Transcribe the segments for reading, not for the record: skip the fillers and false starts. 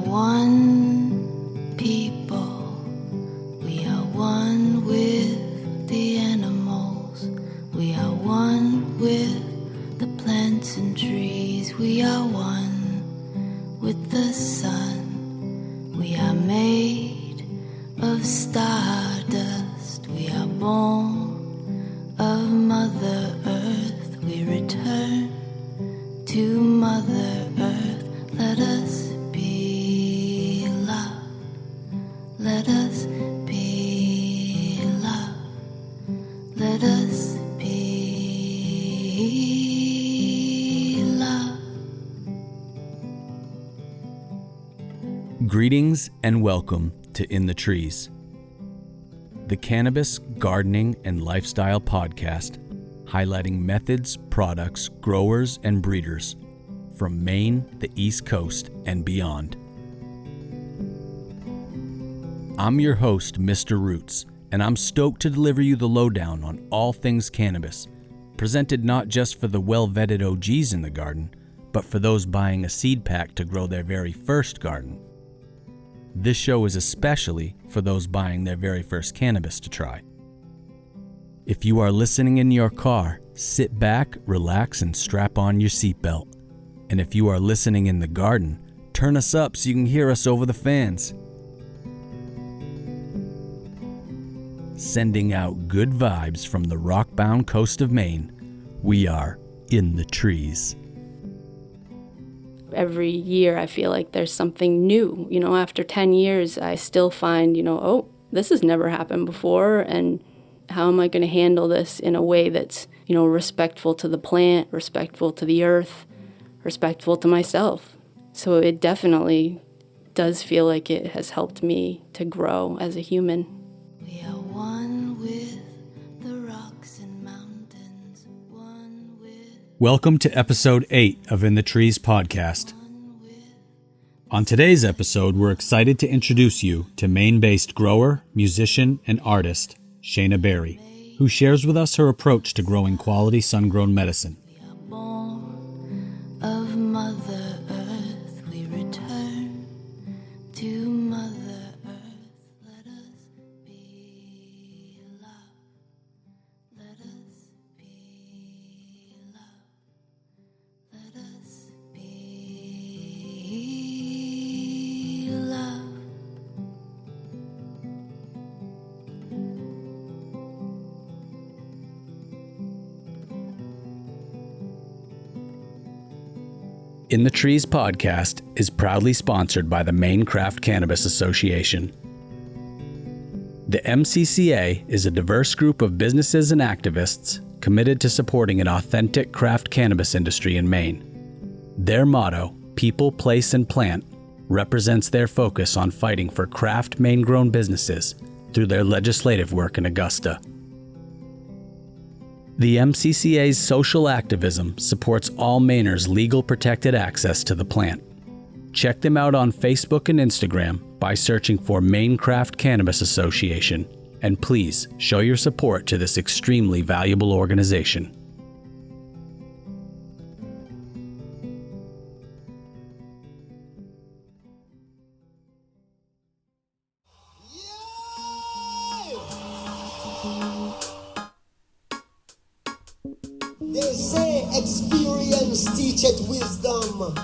one people, we are one with the animals, we are one with the plants and trees, we are one with the sun, we are made of stardust, we are born of Mother Earth, we return to Mother Earth. Let us be love. Let us be love. Let us be love. Greetings and welcome to In the Trees, the cannabis, gardening, and lifestyle podcast highlighting methods, products, growers, and breeders from Maine, the East Coast, and beyond. I'm your host, Mr. Roots, and I'm stoked to deliver you the lowdown on all things cannabis, presented not just for the well-vetted OGs in the garden, but for those buying a seed pack to grow their very first garden. This show is especially for those buying their very first cannabis to try. If you are listening in your car, sit back, relax, and strap on your seatbelt. And if you are listening in the garden, turn us up so you can hear us over the fans. Sending out good vibes from the rock-bound coast of Maine, we are In the Trees. Every year I feel like there's something new. After 10 years, I still find, oh, this has never happened before, and how am I going to handle this in a way that's, respectful to the plant, respectful to the earth, respectful to myself. So it definitely does feel like it has helped me to grow as a human. We are one with the rocks and mountains, one with... Welcome to episode 8 of In the Trees podcast. On today's episode, we're excited to introduce you to Maine-based grower, musician, and artist, Shayna Berry, who shares with us her approach to growing quality sun-grown medicine. Of Mother Earth, we return to Mother Earth. Let us be love. Let us be love. Let us be love. In the Trees podcast is proudly sponsored by the Maine Craft Cannabis Association. The MCCA is a diverse group of businesses and activists committed to supporting an authentic craft cannabis industry in Maine. Their motto, People, Place, and Plant, represents their focus on fighting for craft Maine-grown businesses through their legislative work in Augusta. The MCCA's social activism supports all Mainers' legal protected access to the plant. Check them out on Facebook and Instagram by searching for Maine Craft Cannabis Association, and please show your support to this extremely valuable organization. They say experience teacheth wisdom.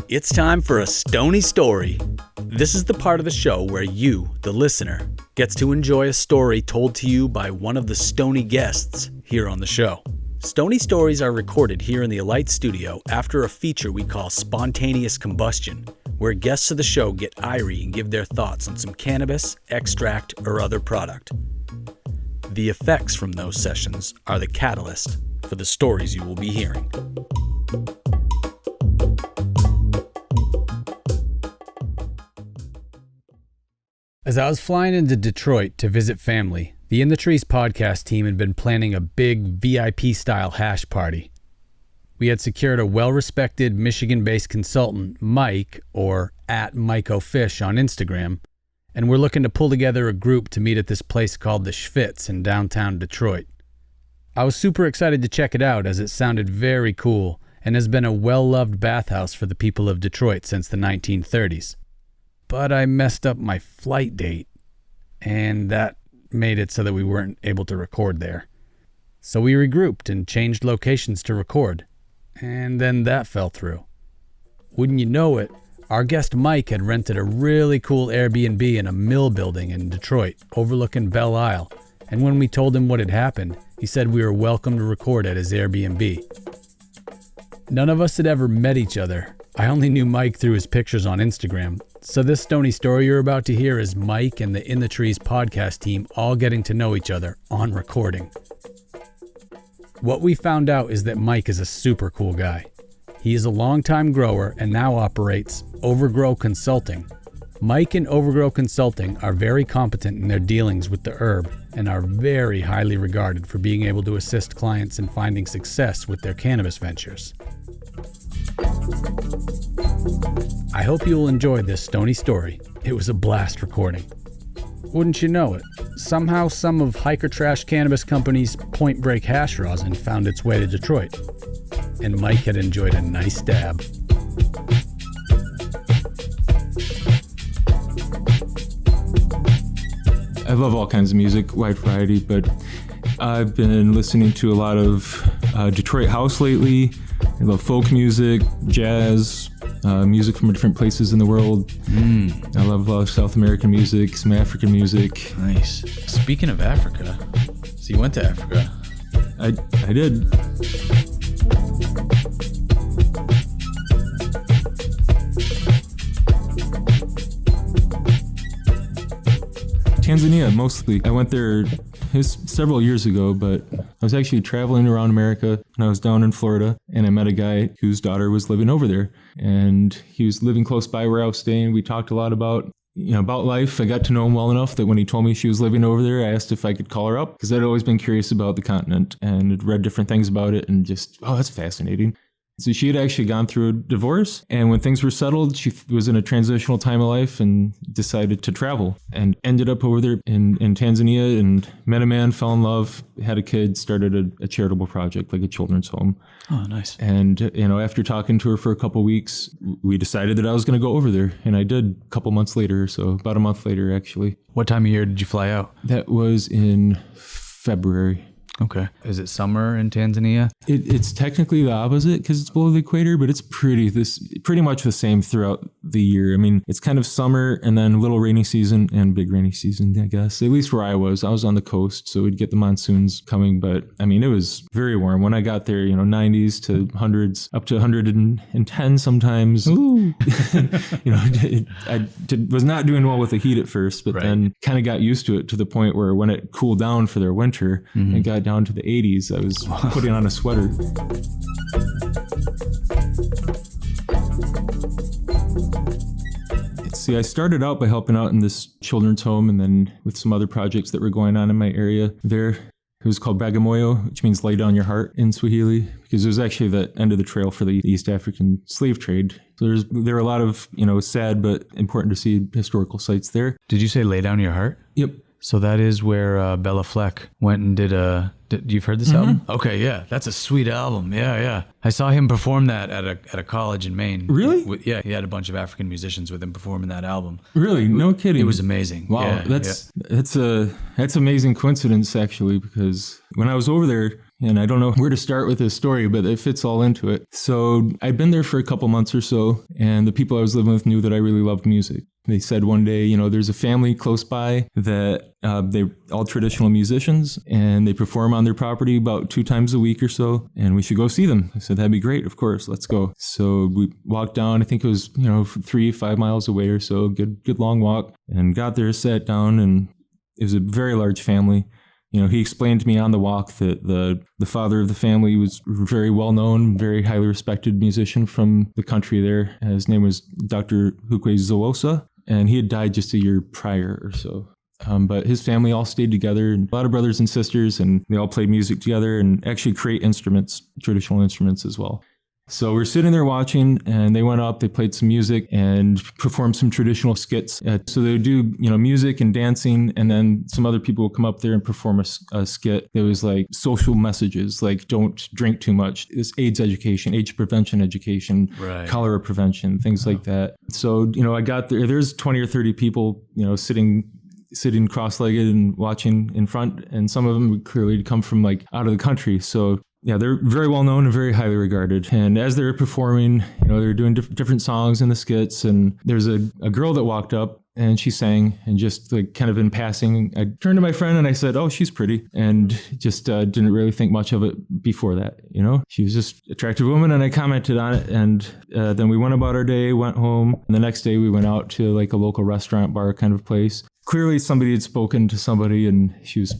It's time for a Stoney Story. This is the part of the show where you, the listener, gets to enjoy a story told to you by one of the Stoney guests here on the show. Stoney Stories are recorded here in the Alight Studio after a feature we call Spontaneous Combustion, where guests of the show get irie and give their thoughts on some cannabis, extract, or other product. The effects from those sessions are the catalyst for the stories you will be hearing. As I was flying into Detroit to visit family, the In the Trees podcast team had been planning a big VIP-style hash party. We had secured a well-respected Michigan-based consultant, Mike, or @MikeOFish on Instagram, and we're looking to pull together a group to meet at this place called the Schwitz in downtown Detroit. I was super excited to check it out as it sounded very cool and has been a well-loved bathhouse for the people of Detroit since the 1930s. But I messed up my flight date, and that made it so that we weren't able to record there. So we regrouped and changed locations to record, and then that fell through. Wouldn't you know it, our guest Mike had rented a really cool Airbnb in a mill building in Detroit, overlooking Belle Isle, and when we told him what had happened, he said we were welcome to record at his Airbnb. None of us had ever met each other. I only knew Mike through his pictures on Instagram, so this Stoney Story you're about to hear is Mike and the In the Trees podcast team all getting to know each other on recording. What we found out is that Mike is a super cool guy. He is a longtime grower and now operates Overgrow Consulting. Mike and Overgrow Consulting are very competent in their dealings with the herb and are very highly regarded for being able to assist clients in finding success with their cannabis ventures. I hope you'll enjoy this Stoney Story. It was a blast recording. Wouldn't you know it, somehow some of Hiker Trash Cannabis Company's Point Break hash rosin found its way to Detroit, and Mike had enjoyed a nice dab. I love all kinds of music, wide variety, but I've been listening to a lot of Detroit house lately. I love folk music, jazz, music from different places in the world. I love South American music, some African music. Nice. Speaking of Africa, so you went to Africa. I did. Tanzania, mostly. I went there several years ago, but I was actually traveling around America when I was down in Florida, and I met a guy whose daughter was living over there, and he was living close by where I was staying. We talked a lot about life. I got to know him well enough that when he told me she was living over there, I asked if I could call her up, because I'd always been curious about the continent and had read different things about it, and just, that's fascinating. So she had actually gone through a divorce, and when things were settled, she was in a transitional time of life and decided to travel, and ended up over there in Tanzania and met a man, fell in love, had a kid, started a charitable project, like a children's home. Oh, nice. And, after talking to her for a couple of weeks, we decided that I was going to go over there, and I did a couple months later or so, about a month later, actually. What time of year did you fly out? That was in February. Okay. Is it summer in Tanzania? It's technically the opposite because it's below the equator, but it's pretty much the same throughout the year. I mean, it's kind of summer and then a little rainy season and big rainy season, I guess. At least where I was on the coast, so we'd get the monsoons coming. But I mean, it was very warm. When I got there, 90s to hundreds, up to 110 sometimes. Ooh. I was not doing well with the heat at first, but then kind of got used to it to the point where when it cooled down for their winter, it got down to the 80s, I was putting on a sweater. See, I started out by helping out in this children's home and then with some other projects that were going on in my area there. It was called Bagamoyo, which means lay down your heart in Swahili, because it was actually the end of the trail for the East African slave trade. So there are a lot of, sad but important to see historical sites there. Did you say lay down your heart? Yep. So that is where Bella Fleck went and did you've heard this album? Okay, yeah. That's a sweet album. Yeah. I saw him perform that at a college in Maine. Really? Yeah, he had a bunch of African musicians with him performing that album. Really? No kidding. It was amazing. Wow, yeah, that's amazing coincidence, actually, because when I was over there, and I don't know where to start with this story, but it fits all into it. So I'd been there for a couple months or so, and the people I was living with knew that I really loved music. They said one day, there's a family close by that they're all traditional musicians, and they perform on their property about 2 times a week or so, and we should go see them. I said, that'd be great, of course, let's go. So we walked down, I think it was, 3-5 miles away or so, good long walk, and got there, sat down, and it was a very large family. He explained to me on the walk that the father of the family was very well-known, very highly respected musician from the country there. His name was Dr. Hukwe Zowosa, and he had died just a year prior or so. But his family all stayed together, and a lot of brothers and sisters, and they all played music together and actually create instruments, traditional instruments as well. So we're sitting there watching, and they went up, they played some music and performed some traditional skits. So they would do, music and dancing, and then some other people would come up there and perform a skit. There was like social messages, like don't drink too much. It's AIDS education, AIDS prevention education, cholera prevention, things like that. So, I got there, there's 20 or 30 people, sitting cross-legged and watching in front, and some of them would clearly come from like out of the country. So yeah, they're very well known and very highly regarded. And as they were performing, they were doing different songs in the skits. And there's a girl that walked up and she sang, and just like kind of in passing, I turned to my friend and I said, "Oh, she's pretty," and just didn't really think much of it before that. She was just an attractive woman, and I commented on it. And then we went about our day, went home. And the next day we went out to like a local restaurant bar kind of place. Clearly somebody had spoken to somebody, and she was,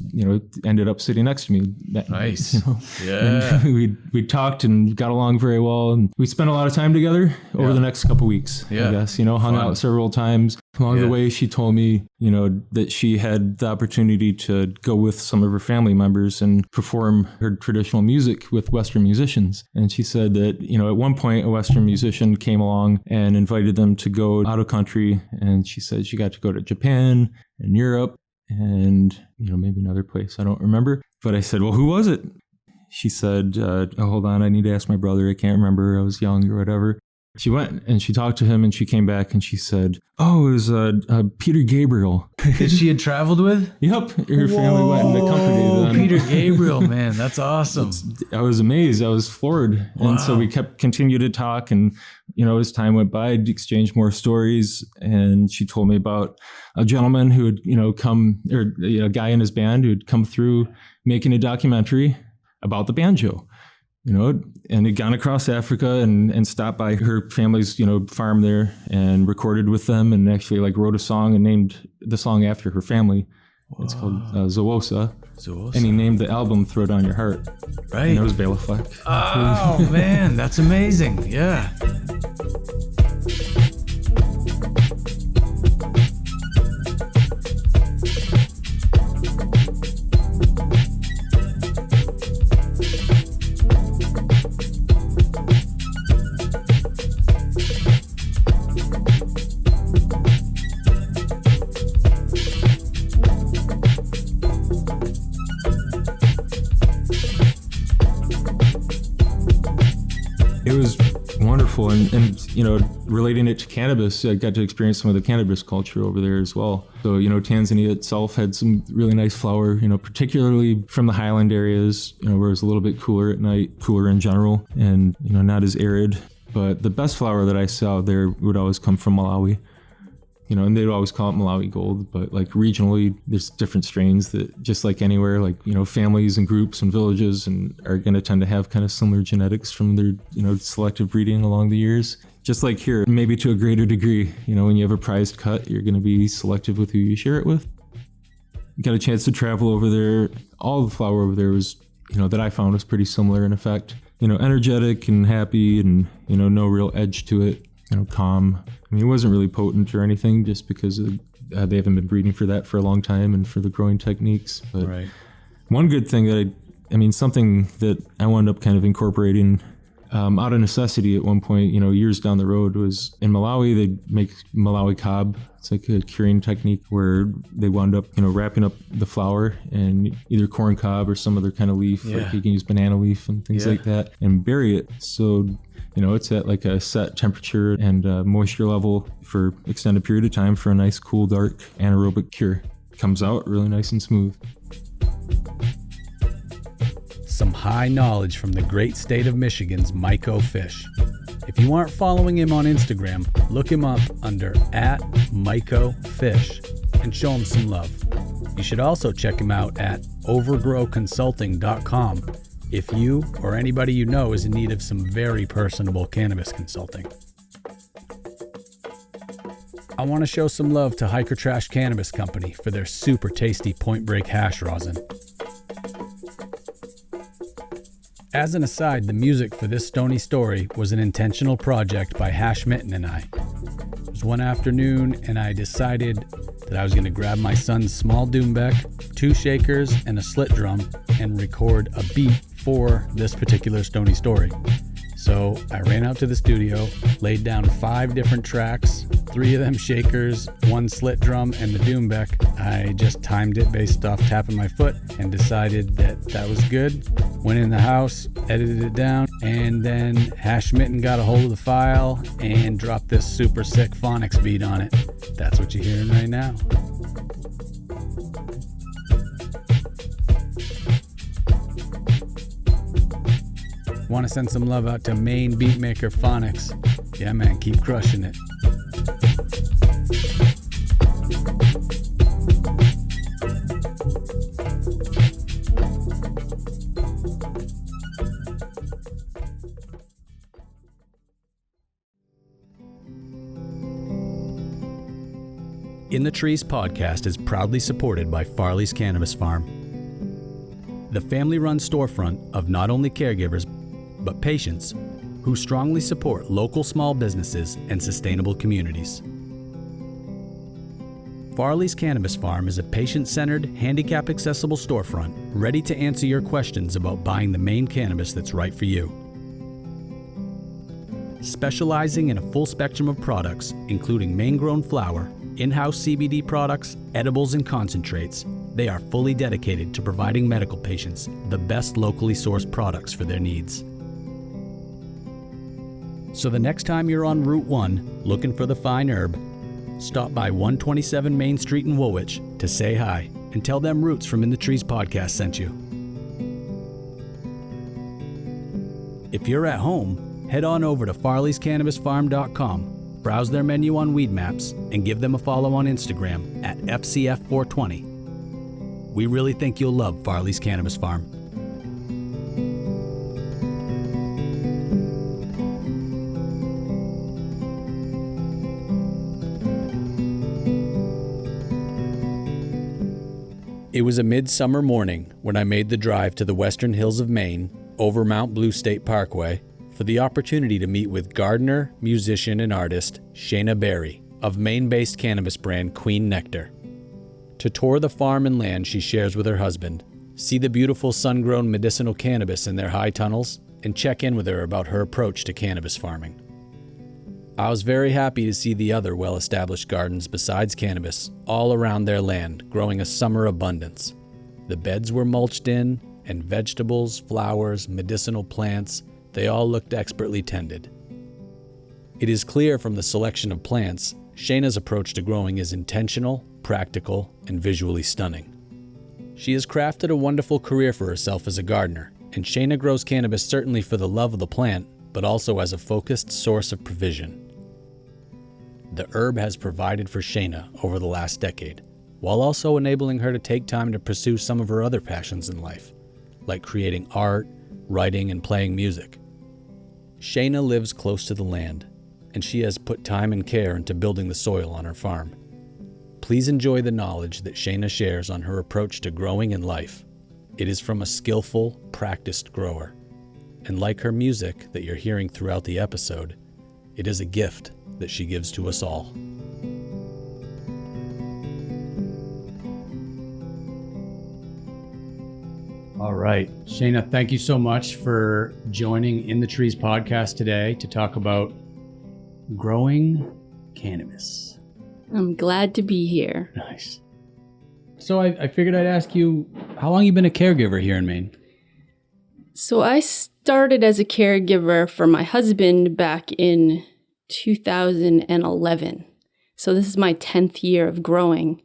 ended up sitting next to me. Nice. Yeah. And we talked and got along very well, and we spent a lot of time together over the next couple weeks. I guess, hung out several times. Along the way, she told me, that she had the opportunity to go with some of her family members and perform her traditional music with Western musicians. And she said that, at one point, a Western musician came along and invited them to go out of country. And she said she got to go to Japan and Europe and, maybe another place. I don't remember. But I said, "Well, who was it?" She said, hold on, I need to ask my brother. I can't remember. I was young or whatever. She went and she talked to him, and she came back and she said, "Oh, it was Peter Gabriel." That she had traveled with? Yep. Her family went and accompanied them. Peter Gabriel, man, that's awesome. I was amazed. I was floored. Wow. And so we continued to talk, and, as time went by, I'd exchanged more stories. And she told me about a gentleman who had, come, or a guy in his band who had come through making a documentary about the banjo. And had gone across Africa and stopped by her family's, farm there and recorded with them, and actually like wrote a song and named the song after her family. Wow. It's called Zowosa. And he named the album "Throw It On Your Heart." Right. And it was Bela Fleck. Oh, man, that's amazing. Yeah. It was wonderful. And relating it to cannabis, I got to experience some of the cannabis culture over there as well. So, Tanzania itself had some really nice flower, particularly from the highland areas, where it's a little bit cooler at night, cooler in general, and, not as arid. But the best flower that I saw there would always come from Malawi. And they'd always call it Malawi Gold, but like regionally, there's different strains that, just like anywhere, like, families and groups and villages are going to tend to have kind of similar genetics from their, selective breeding along the years. Just like here, maybe to a greater degree, when you have a prized cut, you're going to be selective with who you share it with. Got a chance to travel over there. All the flower over there was, that I found was pretty similar in effect. Energetic and happy and, no real edge to it, calm. I mean, it wasn't really potent or anything, just because they haven't been breeding for that for a long time and for the growing techniques. But right. One good thing that something that I wound up kind of incorporating out of necessity at one point, years down the road, was in Malawi, they make Malawi cob. It's like a curing technique where they wound up, wrapping up the flower in either corn cob or some other kind of leaf, like you can use banana leaf and things like that, and bury it. So it's at like a set temperature and moisture level for extended period of time for a nice, cool, dark, anaerobic cure. Comes out really nice and smooth. Some high knowledge from the great state of Michigan's Myco Fish. If you aren't following him on Instagram, look him up under @MycoFish and show him some love. You should also check him out at overgrowconsulting.com if you or anybody you know is in need of some very personable cannabis consulting. I want to show some love to Hiker Trash Cannabis Company for their super tasty Point Break hash rosin. As an aside, the music for this Stoney Story was an intentional project by Hash Mitten and I. It was one afternoon and I decided that I was going to grab my son's small Doombeck, 2 shakers, and a slit drum and record a beat for this particular Stoney Story. So I ran out to the studio, laid down 5 different tracks, 3 of them shakers, 1 slit drum, and the Doombeck. I just timed it based off tapping my foot and decided that was good. Went in the house, edited it down, and then Hash Mitten got a hold of the file and dropped this super sick phonics beat on it. That's what you're hearing right now. Want to send some love out to Maine beatmaker Phonics. Yeah, man, keep crushing it. In the Trees podcast is proudly supported by Farley's Cannabis Farm, the family-run storefront of not only caregivers, but patients who strongly support local small businesses and sustainable communities. Farley's Cannabis Farm is a patient-centered, handicap-accessible storefront ready to answer your questions about buying the Maine cannabis that's right for you. Specializing in a full spectrum of products, including Maine-grown flower, in-house CBD products, edibles, and concentrates, they are fully dedicated to providing medical patients the best locally sourced products for their needs. So the next time you're on Route 1 looking for the fine herb, stop by 127 Main Street in Woolwich to say hi and tell them Roots from In the Trees podcast sent you. If you're at home, head on over to farleyscannabisfarm.com, browse their menu on Weed Maps, and give them a follow on Instagram at FCF420. We really think you'll love Farley's Cannabis Farm. It was a midsummer morning when I made the drive to the western hills of Maine, over Mount Blue State Parkway, for the opportunity to meet with gardener, musician, and artist Shayna Berry of Maine-based cannabis brand Queen Nectar. To tour the farm and land she shares with her husband, see the beautiful sun-grown medicinal cannabis in their high tunnels, and check in with her about her approach to cannabis farming. I was very happy to see the other well-established gardens besides cannabis all around their land growing a summer abundance. The beds were mulched in, and vegetables, flowers, medicinal plants, they all looked expertly tended. It is clear from the selection of plants, Shayna's approach to growing is intentional, practical, and visually stunning. She has crafted a wonderful career for herself as a gardener, and Shayna grows cannabis certainly for the love of the plant, but also as a focused source of provision. The herb has provided for Shayna over the last decade, while also enabling her to take time to pursue some of her other passions in life, like creating art, writing, and playing music. Shayna lives close to the land, and she has put time and care into building the soil on her farm. Please enjoy the knowledge that Shayna shares on her approach to growing in life. It is from a skillful, practiced grower. And like her music that you're hearing throughout the episode, it is a gift that she gives to us all. All right. Shayna, thank you so much for joining In the Trees podcast today to talk about growing cannabis. I'm glad to be here. Nice. So I figured I'd ask you, how long you been a caregiver here in Maine? So I started as a caregiver for my husband back in 2011. So this is my 10th year of growing.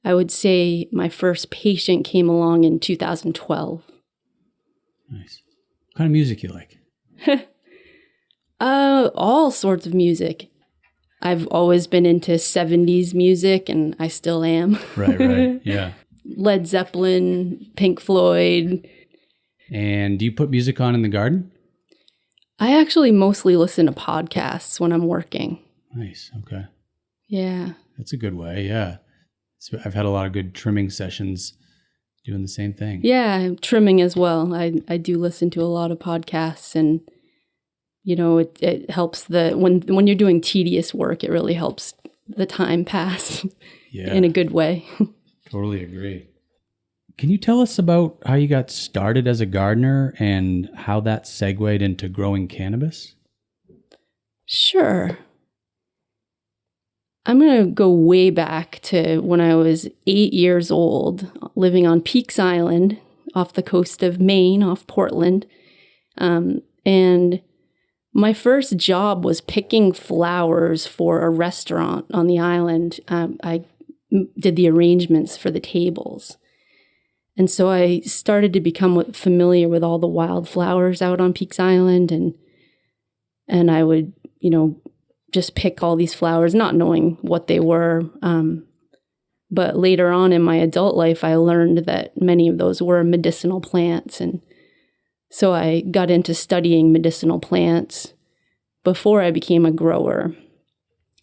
I would say my first patient came along in 2012. Nice. What kind of music you like? All sorts of music. I've always been into 70s music, and I still am. Right, yeah. Led Zeppelin, Pink Floyd. And do you put music on in the garden? I actually mostly listen to podcasts when I'm working. Nice, okay. Yeah. That's a good way, yeah. So I've had a lot of good trimming sessions doing the same thing. Yeah, trimming as well. I do listen to a lot of podcasts, and you know, it helps when you're doing tedious work, it really helps the time pass in a good way. Totally agree. Can you tell us about how you got started as a gardener and how that segued into growing cannabis? Sure. I'm going to go way back to when I was 8 years old, living on Peaks Island off the coast of Maine, off Portland. And my first job was picking flowers for a restaurant on the island. I did the arrangements for the tables. And so I started to become familiar with all the wildflowers out on Peaks Island. And I would, just pick all these flowers, not knowing what they were. But later on in my adult life, I learned that many of those were medicinal plants. And so I got into studying medicinal plants before I became a grower.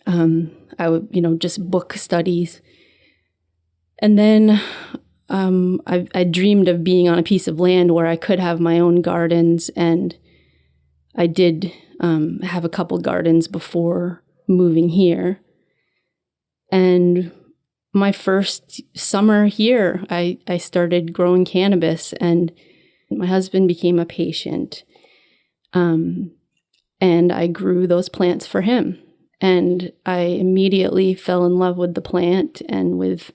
I would, just book studies. And then I dreamed of being on a piece of land where I could have my own gardens. And I did have a couple gardens before moving here. And my first summer here, I started growing cannabis, and my husband became a patient. And I grew those plants for him. And I immediately fell in love with the plant and with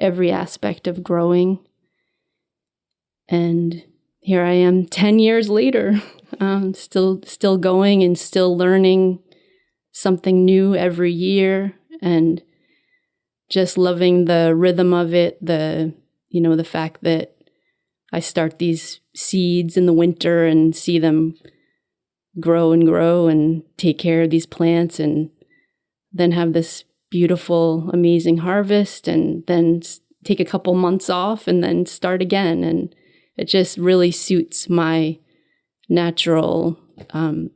every aspect of growing. And here I am 10 years later. Still going and still learning something new every year, and just loving the rhythm of it. The fact that I start these seeds in the winter and see them grow and grow and take care of these plants, and then have this beautiful, amazing harvest, and then take a couple months off and then start again. And it just really suits my natural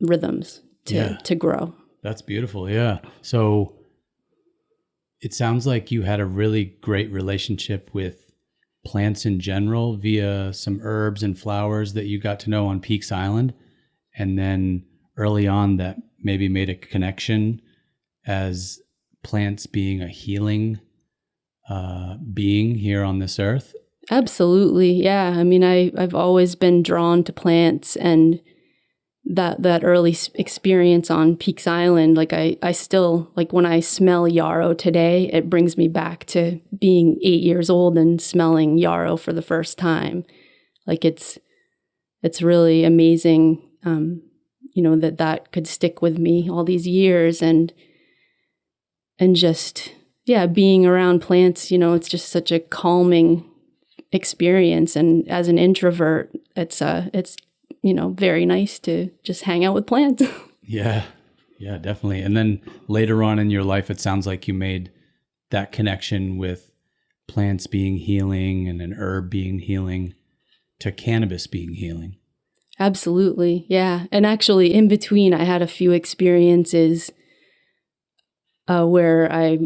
rhythms to grow. That's beautiful. Yeah. So it sounds like you had a really great relationship with plants in general via some herbs and flowers that you got to know on Peaks Island. And then early on that maybe made a connection as plants being a healing being here on this earth. Absolutely. Yeah. I mean, I've always been drawn to plants, and that early experience on Peaks Island, like I still, like when I smell Yarrow today, it brings me back to being 8 years old and smelling Yarrow for the first time. Like it's really amazing, that could stick with me all these years, and just, being around plants, it's just such a calming experience. And as an introvert, it's very nice to just hang out with plants. Yeah, definitely. And then later on in your life, it sounds like you made that connection with plants being healing and an herb being healing to cannabis being healing. Absolutely. Yeah. And actually in between, I had a few experiences where I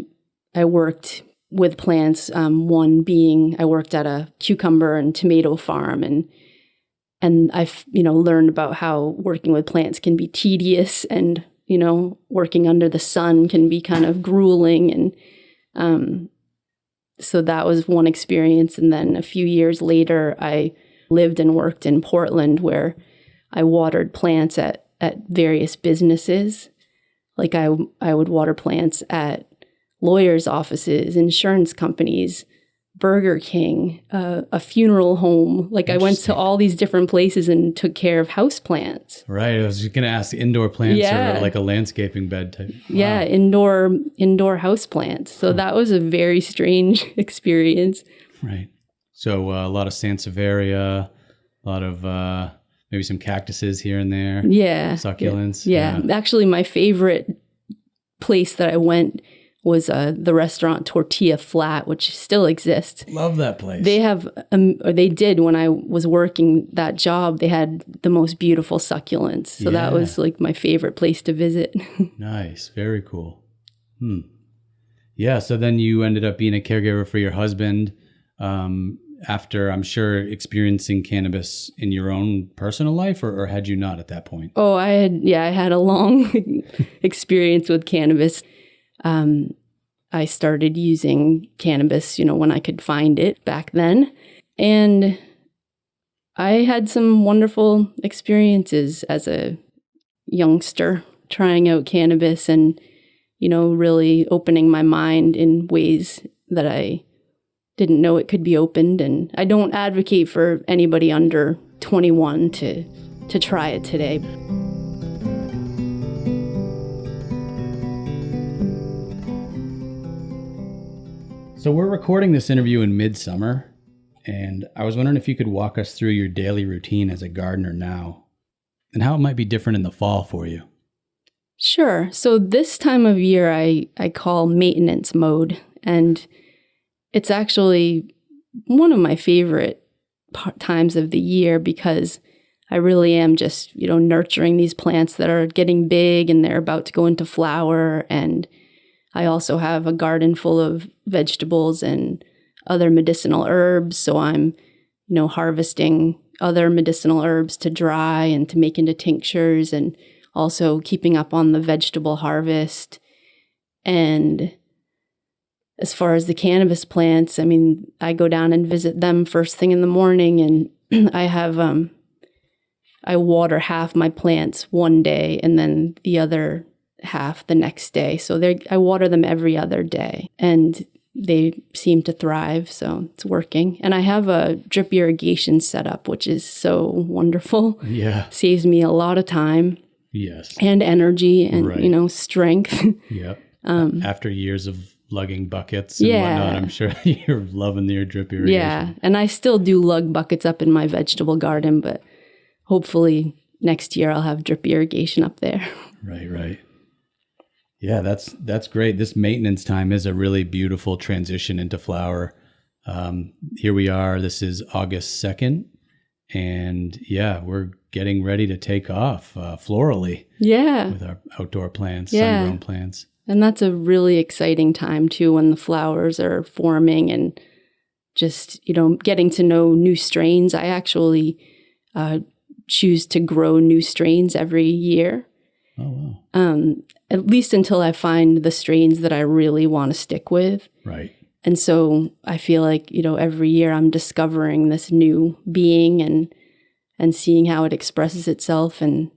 worked with plants. One being I worked at a cucumber and tomato farm, and I've, learned about how working with plants can be tedious, and, working under the sun can be kind of grueling. And so that was one experience. And then a few years later, I lived and worked in Portland, where I watered plants at various businesses. Like I would water plants at lawyers' offices, insurance companies, Burger King, a funeral home. Like I went to all these different places and took care of house plants. Right. I was just going to ask indoor plants or like a landscaping bed type. Wow. Yeah, indoor house plants. So that was a very strange experience. Right. So a lot of Sansevieria, a lot of maybe some cactuses here and there. Yeah. Succulents. Yeah. Actually, my favorite place that I went was the restaurant Tortilla Flat, which still exists. Love that place. They have, or they did when I was working that job, they had the most beautiful succulents. So that was like my favorite place to visit. Nice. Very cool. Yeah. So then you ended up being a caregiver for your husband after, I'm sure, experiencing cannabis in your own personal life, or had you not at that point? Oh, I had a long experience with cannabis. I started using cannabis, when I could find it back then. And I had some wonderful experiences as a youngster trying out cannabis and, really opening my mind in ways that I didn't know it could be opened. And I don't advocate for anybody under 21 to try it today. So we're recording this interview in midsummer, and I was wondering if you could walk us through your daily routine as a gardener now and how it might be different in the fall for you. Sure. So this time of year I call maintenance mode, and it's actually one of my favorite times of the year because I really am just, nurturing these plants that are getting big and they're about to go into flower. And I also have a garden full of vegetables and other medicinal herbs. So I'm, harvesting other medicinal herbs to dry and to make into tinctures, and also keeping up on the vegetable harvest. And as far as the cannabis plants, I go down and visit them first thing in the morning, and I have, I water half my plants one day and then the other half the next day. So I water them every other day, and they seem to thrive. So it's working. And I have a drip irrigation setup, which is so wonderful. Yeah. Saves me a lot of time. Yes. And energy and, Right. Strength. Yep. After years of lugging buckets and whatnot, I'm sure you're loving your drip irrigation. Yeah. And I still do lug buckets up in my vegetable garden, but hopefully next year I'll have drip irrigation up there. Right. Yeah, that's great. This maintenance time is a really beautiful transition into flower. Here we are. This is August 2nd. And we're getting ready to take off florally. Yeah. With our outdoor plants, Yeah. sun-grown plants. And that's a really exciting time too, when the flowers are forming and just, getting to know new strains. I actually choose to grow new strains every year. Oh, wow. At least until I find the strains that I really want to stick with. Right. And so I feel like, every year I'm discovering this new being and seeing how it expresses itself. And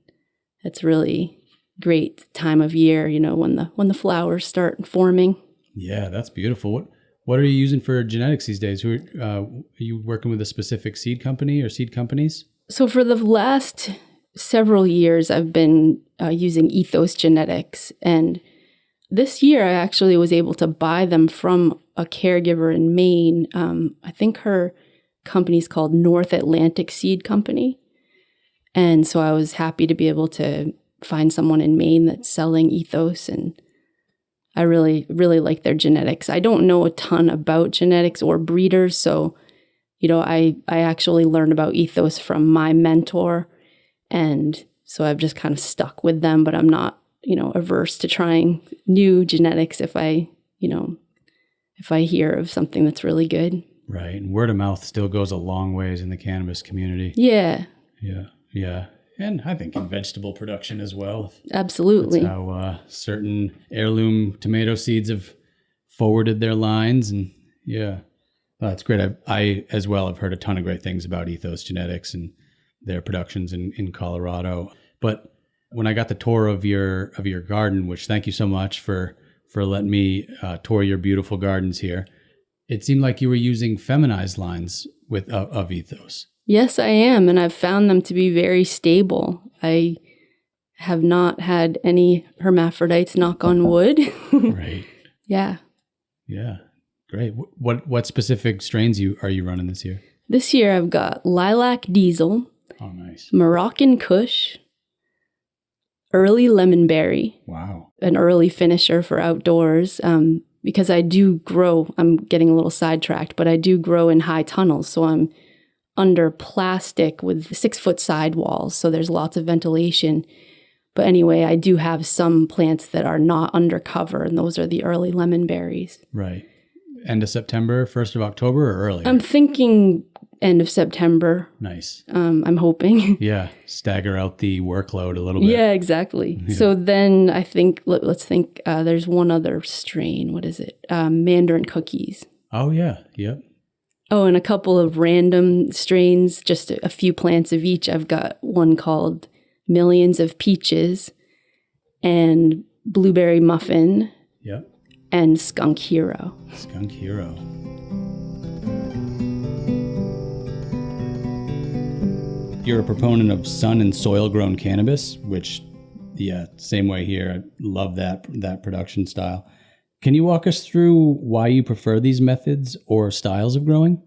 it's really great time of year, when the flowers start forming. Yeah, that's beautiful. What are you using for genetics these days? Are you working with a specific seed company or seed companies? So for the last several years, I've been using Ethos Genetics. And this year, I actually was able to buy them from a caregiver in Maine. I think her company's called North Atlantic Seed Company. And so I was happy to be able to find someone in Maine that's selling Ethos. And I really, really like their genetics. I don't know a ton about genetics or breeders. So, I actually learned about Ethos from my mentor. And so I've just kind of stuck with them, but I'm not, averse to trying new genetics if I hear of something that's really good. Right. And word of mouth still goes a long ways in the cannabis community. Yeah. Yeah. And I think in vegetable production as well. Absolutely. That's how certain heirloom tomato seeds have forwarded their lines. And that's great. I as well have heard a ton of great things about Ethos Genetics and their productions in Colorado. But when I got the tour of your garden, which thank you so much for letting me tour your beautiful gardens here, it seemed like you were using feminized lines of Ethos. Yes, I am. And I've found them to be very stable. I have not had any hermaphrodites, knock on wood. Right. Yeah. Yeah. Great. What specific strains are you running this year? This year I've got Lilac Diesel. Oh, nice. Moroccan Kush. Early Lemon Berry. Wow. An early finisher for outdoors. Because I do grow, I'm getting a little sidetracked, but I do grow in high tunnels. So I'm under plastic with 6-foot sidewalls. So there's lots of ventilation. But anyway, I do have some plants that are not undercover, and those are the early lemon berries. Right. End of September, 1st of October, or earlier? I'm thinking end of September. Nice. I'm hoping. Yeah. Stagger out the workload a little bit. Yeah, exactly. Yeah. So then I think, let's think, there's one other strain. What is it? Mandarin Cookies. Oh, yeah. Yep. Oh, and a couple of random strains, just a few plants of each. I've got one called Millions of Peaches and Blueberry Muffin. Yep. And Skunk Hero. Skunk Hero. You're a proponent of sun and soil grown cannabis, which, yeah, same way here. I love that production style. Can you walk us through why you prefer these methods or styles of growing?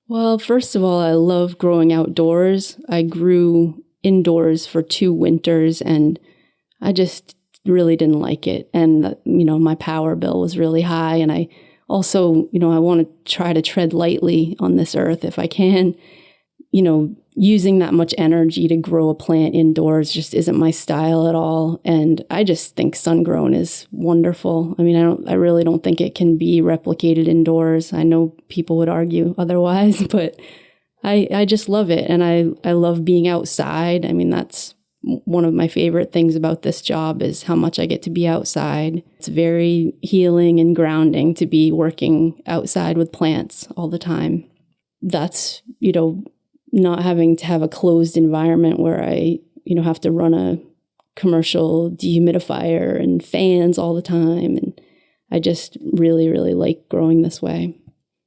Well, first of all, I love growing outdoors. I grew indoors for 2 winters and I just really didn't like it. And, my power bill was really high. And I also, I want to try to tread lightly on this earth if I can. Using that much energy to grow a plant indoors just isn't my style at all. And I just think sun-grown is wonderful. I mean, I really don't think it can be replicated indoors. I know people would argue otherwise, but I just love it. And I love being outside. I mean, that's one of my favorite things about this job is how much I get to be outside. It's very healing and grounding to be working outside with plants all the time. That's, not having to have a closed environment where I, have to run a commercial dehumidifier and fans all the time. And I just really, really like growing this way.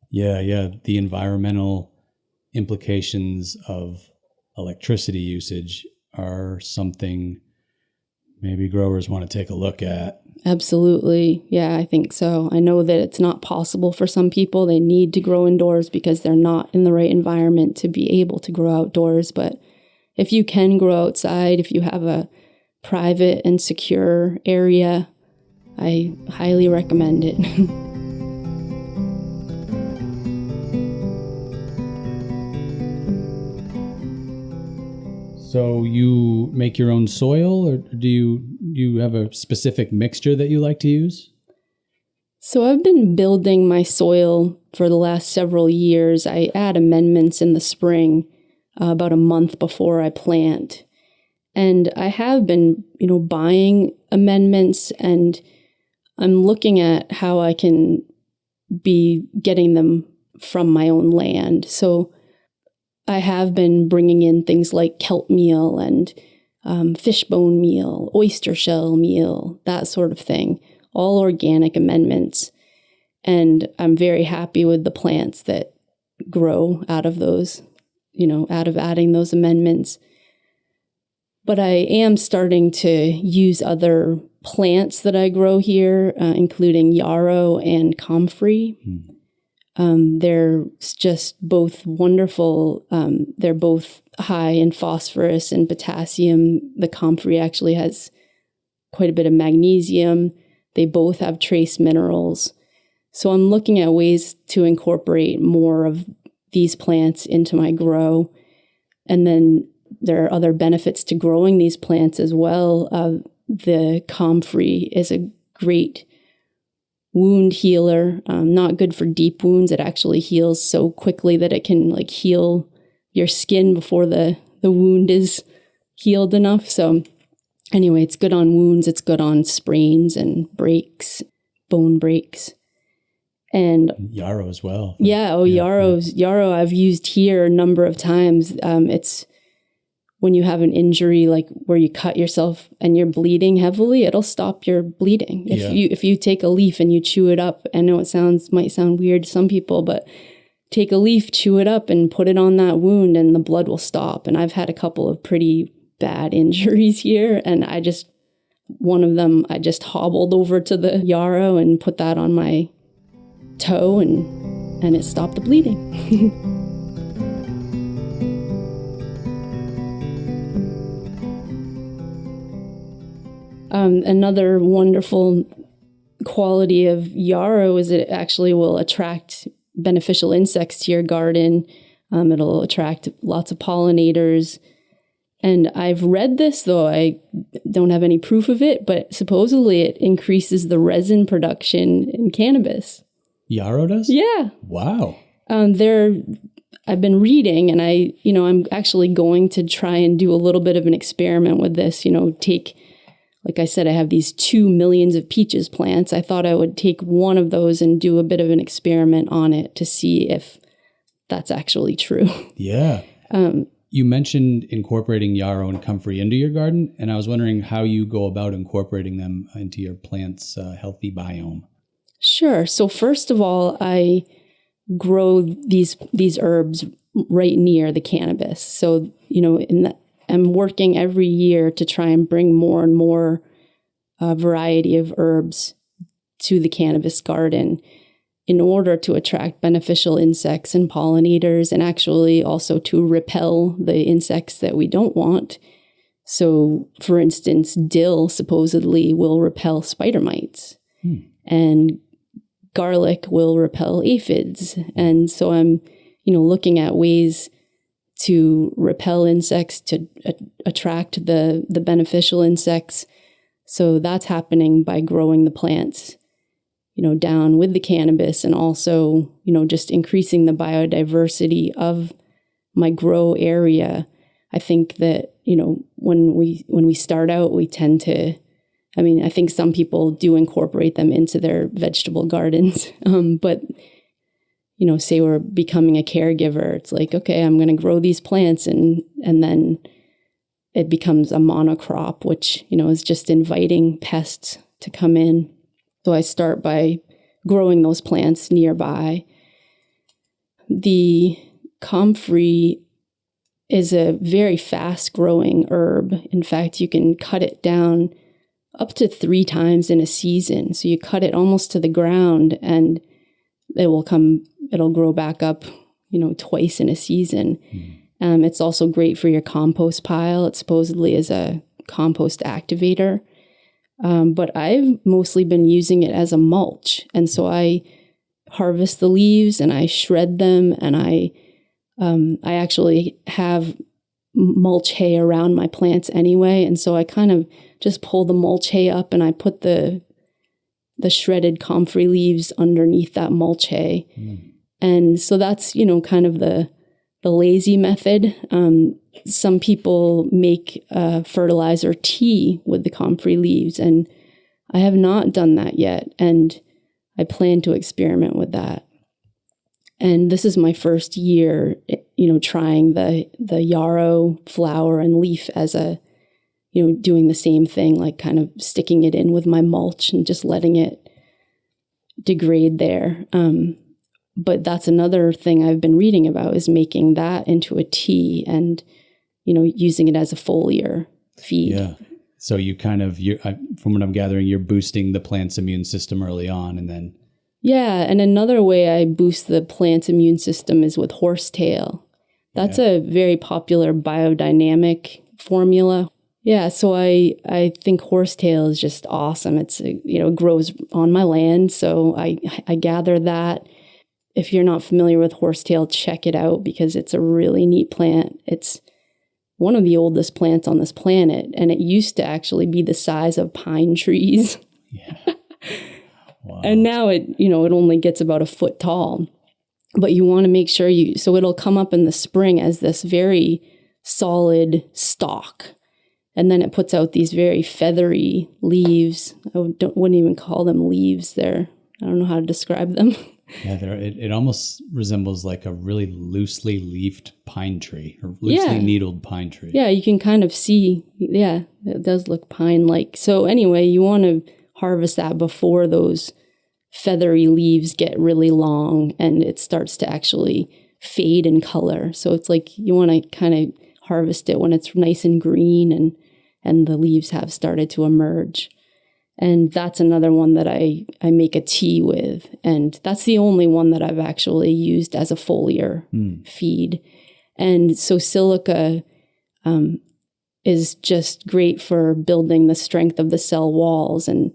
Yeah. The environmental implications of electricity usage are something maybe growers want to take a look at. Absolutely. Yeah, I think so. I know that it's not possible for some people. They need to grow indoors because they're not in the right environment to be able to grow outdoors. But if you can grow outside, if you have a private and secure area, I highly recommend it. So you make your own soil, or do you have a specific mixture that you like to use? So I've been building my soil for the last several years. I add amendments in the spring, about a month before I plant. And I have been, buying amendments, and I'm looking at how I can be getting them from my own land. So I have been bringing in things like kelp meal and fishbone meal, oyster shell meal, that sort of thing, all organic amendments. And I'm very happy with the plants that grow out of those, out of adding those amendments. But I am starting to use other plants that I grow here, including Yarrow and Comfrey. They're just both wonderful. They're both high in phosphorus and potassium. The Comfrey actually has quite a bit of magnesium. They both have trace minerals. So I'm looking at ways to incorporate more of these plants into my grow. And then there are other benefits to growing these plants as well. The Comfrey is a great wound healer, not good for deep wounds. It actually heals so quickly that it can heal your skin before the wound is healed enough. So anyway, it's good on wounds. It's good on sprains and breaks, bone breaks. And Yarrow as well. Yeah. Yarrow I've used here a number of times. It's when you have an injury, like where you cut yourself and you're bleeding heavily, it'll stop your bleeding. If you take a leaf and you chew it up, I know it might sound weird to some people, but take a leaf, chew it up and put it on that wound and the blood will stop. And I've had a couple of pretty bad injuries here. And one of them, I just hobbled over to the Yarrow and put that on my toe and it stopped the bleeding. Another wonderful quality of Yarrow is it actually will attract beneficial insects to your garden. It'll attract lots of pollinators. And I've read this, though I don't have any proof of it, but supposedly it increases the resin production in cannabis. Yarrow does? Yeah. Wow. I've been reading, and I'm actually going to try and do a little bit of an experiment with this, take like I said, I have these 2 millions of peaches plants. I thought I would take one of those and do a bit of an experiment on it to see if that's actually true. Yeah. You mentioned incorporating yarrow and comfrey into your garden, and I was wondering how you go about incorporating them into your plant's healthy biome. Sure. So first of all, I grow these herbs right near the cannabis. So, I'm working every year to try and bring more and more variety of herbs to the cannabis garden in order to attract beneficial insects and pollinators, and actually also to repel the insects that we don't want. So, for instance, dill supposedly will repel spider mites, and garlic will repel aphids. And so I'm, looking at ways to repel insects, to attract the beneficial insects. So that's happening by growing the plants, down with the cannabis, and also, just increasing the biodiversity of my grow area. I think that, when we start out, we tend to, I think some people do incorporate them into their vegetable gardens, but say we're becoming a caregiver, it's like, okay, I'm going to grow these plants, and then it becomes a monocrop, which, is just inviting pests to come in. So I start by growing those plants nearby. The comfrey is a very fast growing herb. In fact, you can cut it down up to 3 times in a season. So you cut it almost to the ground and it'll grow back up, twice in a season. It's also great for your compost pile. It supposedly is a compost activator. But I've mostly been using it as a mulch. And so I harvest the leaves and I shred them, and I actually have mulch hay around my plants anyway. And so I kind of just pull the mulch hay up and I put the shredded comfrey leaves underneath that mulch hay. And so that's, kind of the lazy method. Some people make fertilizer tea with the comfrey leaves, and I have not done that yet. And I plan to experiment with that. And this is my first year, trying the yarrow flower and leaf as doing the same thing, like kind of sticking it in with my mulch and just letting it degrade there. But that's another thing I've been reading about, is making that into a tea and, using it as a foliar feed. Yeah. So you kind of, from what I'm gathering, you're boosting the plant's immune system early on, and then. Yeah. And another way I boost the plant's immune system is with horsetail. That's a very popular biodynamic formula. Yeah. So I think horsetail is just awesome. It's, it grows on my land. So I gather that. If you're not familiar with horsetail, check it out, because it's a really neat plant. It's one of the oldest plants on this planet, and it used to actually be the size of pine trees. Yeah. Wow. And now it only gets about a foot tall. But you want to make sure so it'll come up in the spring as this very solid stalk. And then it puts out these very feathery leaves. I wouldn't even call them leaves. I don't know how to describe them. Yeah, it almost resembles like a really loosely leafed pine tree, or loosely needled pine tree. Yeah, you can kind of see, it does look pine-like. So anyway, you want to harvest that before those feathery leaves get really long and it starts to actually fade in color. So it's like you want to kind of harvest it when it's nice and green and the leaves have started to emerge. And that's another one that I make a tea with. And that's the only one that I've actually used as a foliar feed. And so silica is just great for building the strength of the cell walls. And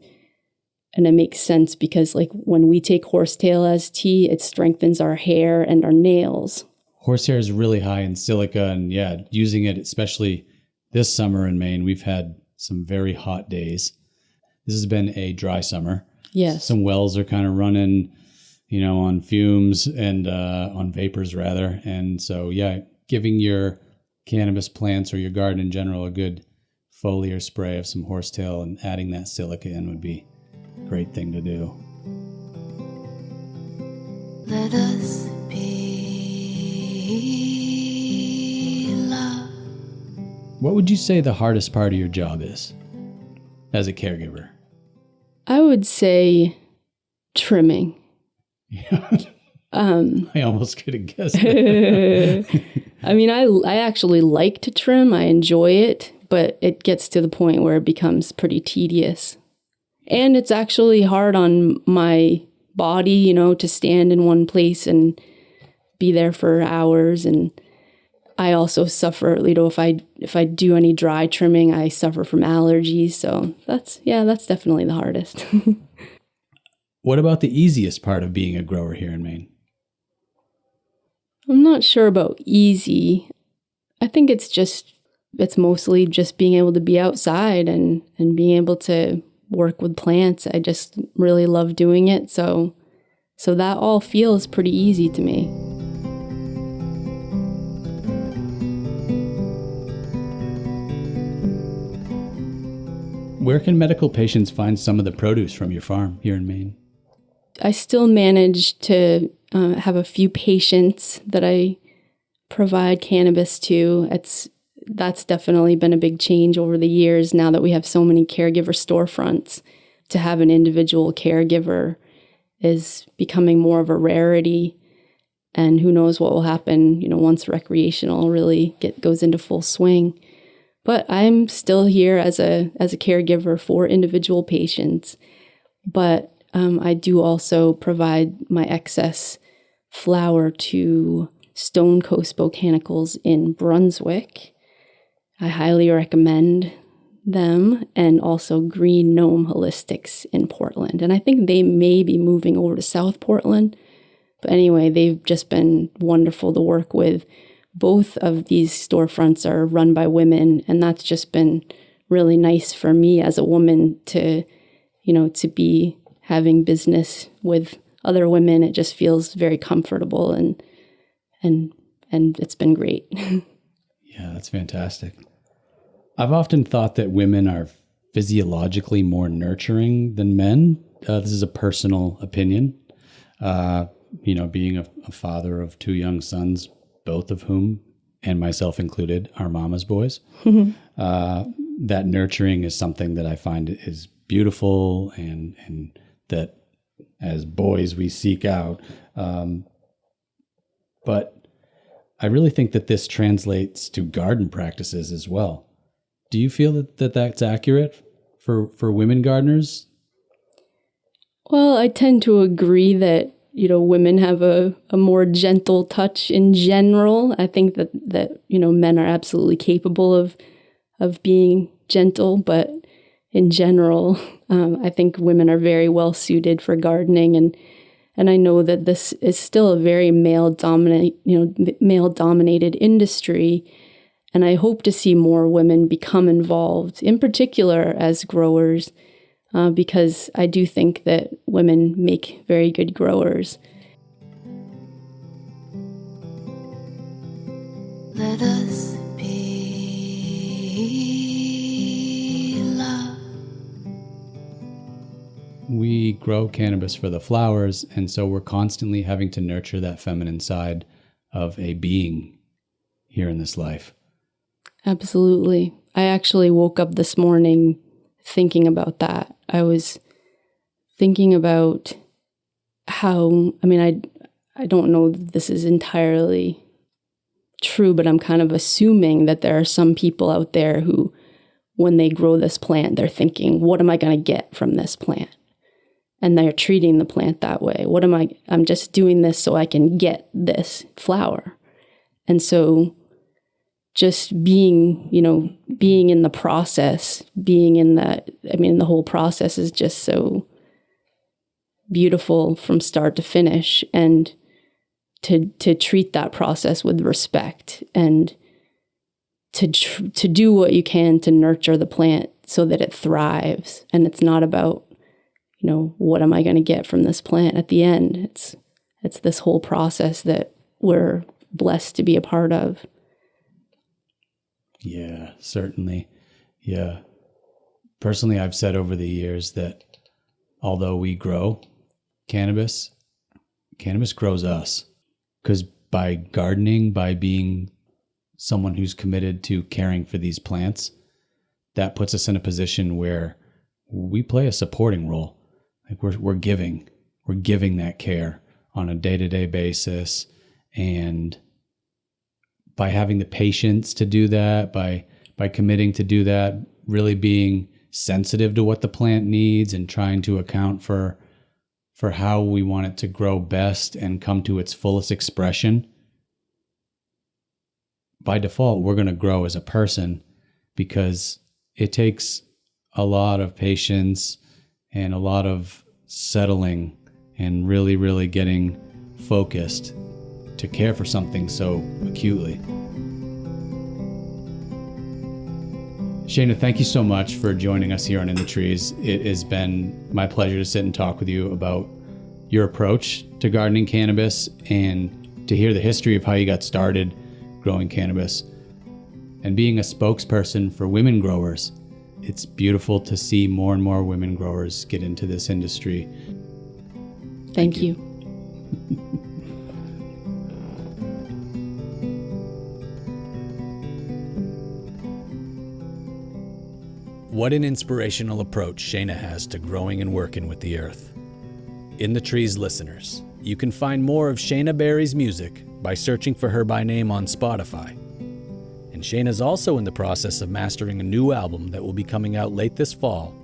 it makes sense because, like, when we take horsetail as tea, it strengthens our hair and our nails. Horsehair is really high in silica. And using it, especially this summer in Maine, we've had some very hot days. This has been a dry summer. Yes. Some wells are kind of running, on fumes and on vapors rather. And so, giving your cannabis plants or your garden in general a good foliar spray of some horsetail and adding that silica in would be a great thing to do. Let us be love. What would you say the hardest part of your job is as a caregiver? I would say trimming. I almost could have guessed that. I mean, I actually like to trim. I enjoy it, but it gets to the point where it becomes pretty tedious. And it's actually hard on my body, to stand in one place and be there for hours. And I also suffer, if I do any dry trimming, I suffer from allergies. So that's definitely the hardest. What about the easiest part of being a grower here in Maine? I'm not sure about easy. I think it's mostly just being able to be outside and being able to work with plants. I just really love doing it. So that all feels pretty easy to me. Where can medical patients find some of the produce from your farm here in Maine? I still manage to have a few patients that I provide cannabis to. That's definitely been a big change over the years now that we have so many caregiver storefronts. To have an individual caregiver is becoming more of a rarity, and who knows what will happen, once recreational really goes into full swing. But I'm still here as a caregiver for individual patients. But I do also provide my excess flower to Stone Coast Botanicals in Brunswick. I highly recommend them, and also Green Gnome Holistics in Portland. And I think they may be moving over to South Portland. But anyway, they've just been wonderful to work with. Both of these storefronts are run by women, and that's just been really nice for me as a woman to be having business with other women. It just feels very comfortable, and it's been great. Yeah, that's fantastic. I've often thought that women are physiologically more nurturing than men. This is a personal opinion. Being a father of two young sons, both of whom, and myself included, are mama's boys. That nurturing is something that I find is beautiful, and that as boys we seek out. But I really think that this translates to garden practices as well. Do you feel that that's accurate for women gardeners? Well, I tend to agree that, women have a more gentle touch in general. I think that men are absolutely capable of being gentle, but in general, I think women are very well suited for gardening, and I know that this is still a very male dominated industry, and I hope to see more women become involved, in particular as growers, because I do think that women make very good growers. Let us be love. We grow cannabis for the flowers, and so we're constantly having to nurture that feminine side of a being here in this life. Absolutely. I actually woke up this morning thinking about that. I was thinking about how, I don't know that this is entirely true, but I'm kind of assuming that there are some people out there who, when they grow this plant, they're thinking, what am I going to get from this plant? And they're treating the plant that way. I'm just doing this so I can get this flower. And so just being in the process, the whole process is just so beautiful from start to finish, and to treat that process with respect, and to do what you can to nurture the plant so that it thrives. And it's not about, what am I going to get from this plant at the end? It's this whole process that we're blessed to be a part of. Yeah, certainly. Yeah. Personally, I've said over the years that although we grow cannabis grows us. Because by gardening, by being someone who's committed to caring for these plants, that puts us in a position where we play a supporting role. Like we're giving that care on a day-to-day basis. And by having the patience to do that, by committing to do that, really being sensitive to what the plant needs and trying to account for how we want it to grow best and come to its fullest expression, by default, we're going to grow as a person, because it takes a lot of patience and a lot of settling and really, really getting focused to care for something so acutely. Shayna, thank you so much for joining us here on In the Trees. It has been my pleasure to sit and talk with you about your approach to gardening cannabis and to hear the history of how you got started growing cannabis and being a spokesperson for women growers. It's beautiful to see more and more women growers get into this industry. Thank you. What an inspirational approach Shayna has to growing and working with the earth. In the Trees listeners, you can find more of Shayna Berry's music by searching for her by name on Spotify. And Shayna's also in the process of mastering a new album that will be coming out late this fall.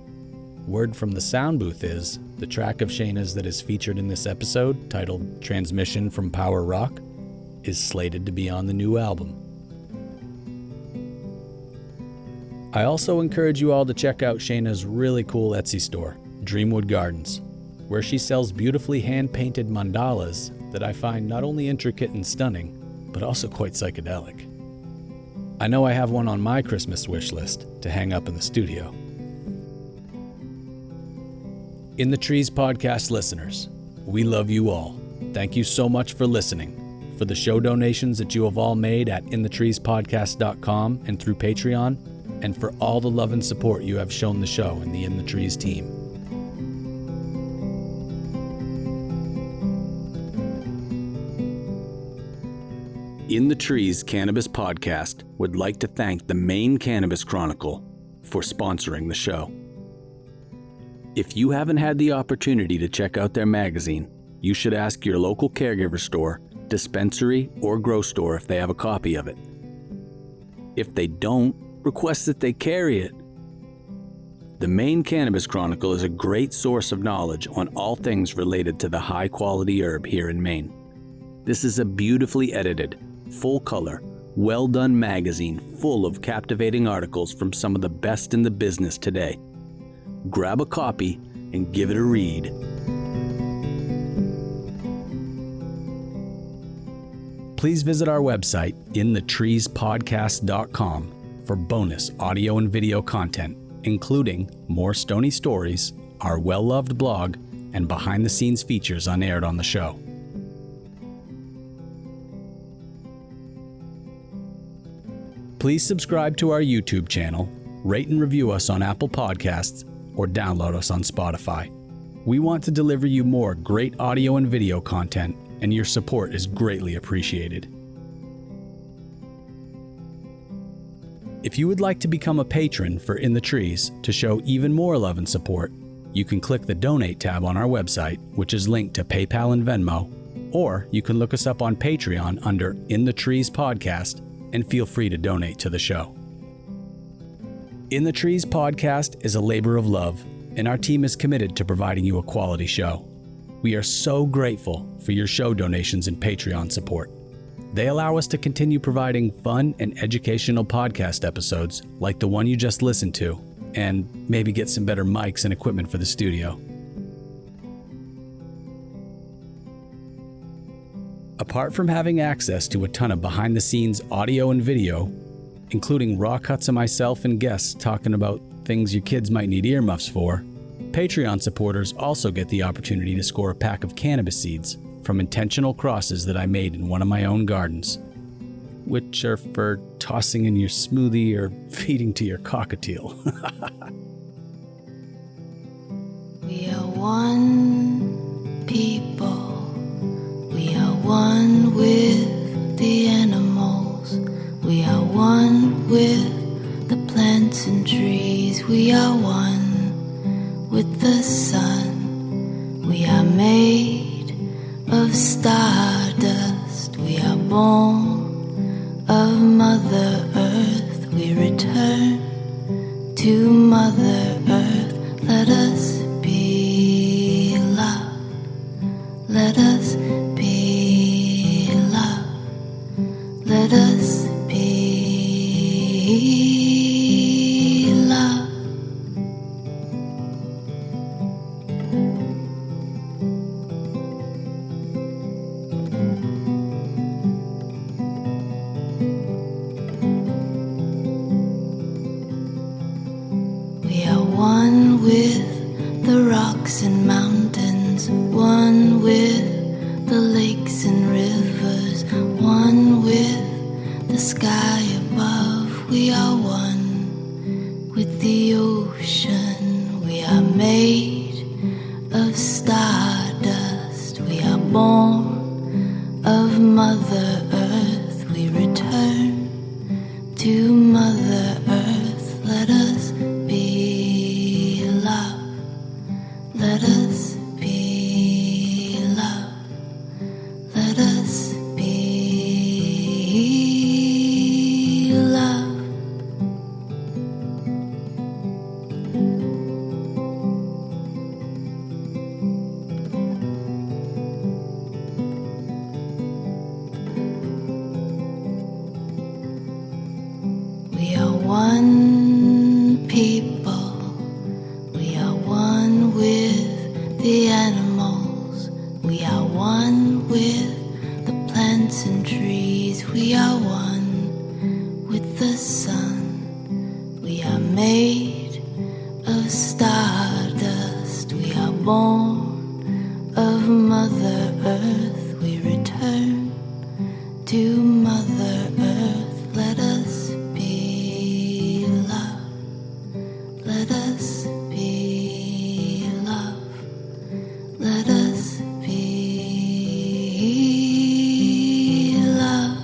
Word from the sound booth is the track of Shayna's that is featured in this episode, titled Transmission from Power Rock, is slated to be on the new album. I also encourage you all to check out Shayna's really cool Etsy store, Dreamwood Gardens, where she sells beautifully hand-painted mandalas that I find not only intricate and stunning, but also quite psychedelic. I know I have one on my Christmas wish list to hang up in the studio. In the Trees podcast listeners, we love you all. Thank you so much for listening. For the show donations that you have all made at inthetreespodcast.com and through Patreon, and for all the love and support you have shown the show and the In the Trees team. In the Trees Cannabis Podcast would like to thank the Maine Cannabis Chronicle for sponsoring the show. If you haven't had the opportunity to check out their magazine, you should ask your local Caregiver store, dispensary, or grow store if they have a copy of it. If they don't, request that they carry it. The Maine Cannabis Chronicle is a great source of knowledge on all things related to the high-quality herb here in Maine. This is a beautifully edited, full-color, well-done magazine full of captivating articles from some of the best in the business today. Grab a copy and give it a read. Please visit our website, inthetreespodcast.com, for bonus audio and video content, including more Stoney Stories, our well-loved blog, and behind-the-scenes features unaired on the show. Please subscribe to our YouTube channel, rate and review us on Apple Podcasts, or download us on Spotify. We want to deliver you more great audio and video content, and your support is greatly appreciated. If you would like to become a patron for In the Trees to show even more love and support, you can click the Donate tab on our website, which is linked to PayPal and Venmo, or you can look us up on Patreon under In the Trees Podcast and feel free to donate to the show. In the Trees Podcast is a labor of love, and our team is committed to providing you a quality show. We are so grateful for your show donations and Patreon support. They allow us to continue providing fun and educational podcast episodes like the one you just listened to, and maybe get some better mics and equipment for the studio. Apart from having access to a ton of behind-the-scenes audio and video, including raw cuts of myself and guests talking about things your kids might need earmuffs for, Patreon supporters also get the opportunity to score a pack of cannabis seeds from intentional crosses that I made in one of my own gardens. which are for tossing in your smoothie or feeding to your cockatiel. We are one people. We are one with the animals. We are one with the plants and trees. We are one with the sun. We are made of stardust. We are born of Mother Earth. We return to Mother Earth. Let us be love. Let us be love. Let us be love. We are one with the rocks and mountains, one with the lakes and rivers, one with the sky above. We are one with the ocean. We are made of stardust. We are born of Mother Earth. We return to Mother Earth. Let us be love. Let us be love. Let us be love. We are one people. We are one with the animals. We are one with the plants and trees. We are one with the sun. We are made of stardust. We are born of Mother Earth. We return to Mother Earth. Let us be love. Let us be love. Let us be love.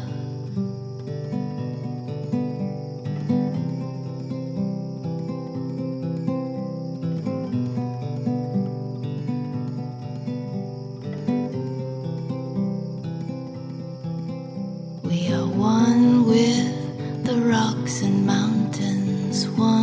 We are one with the rocks and mountains, one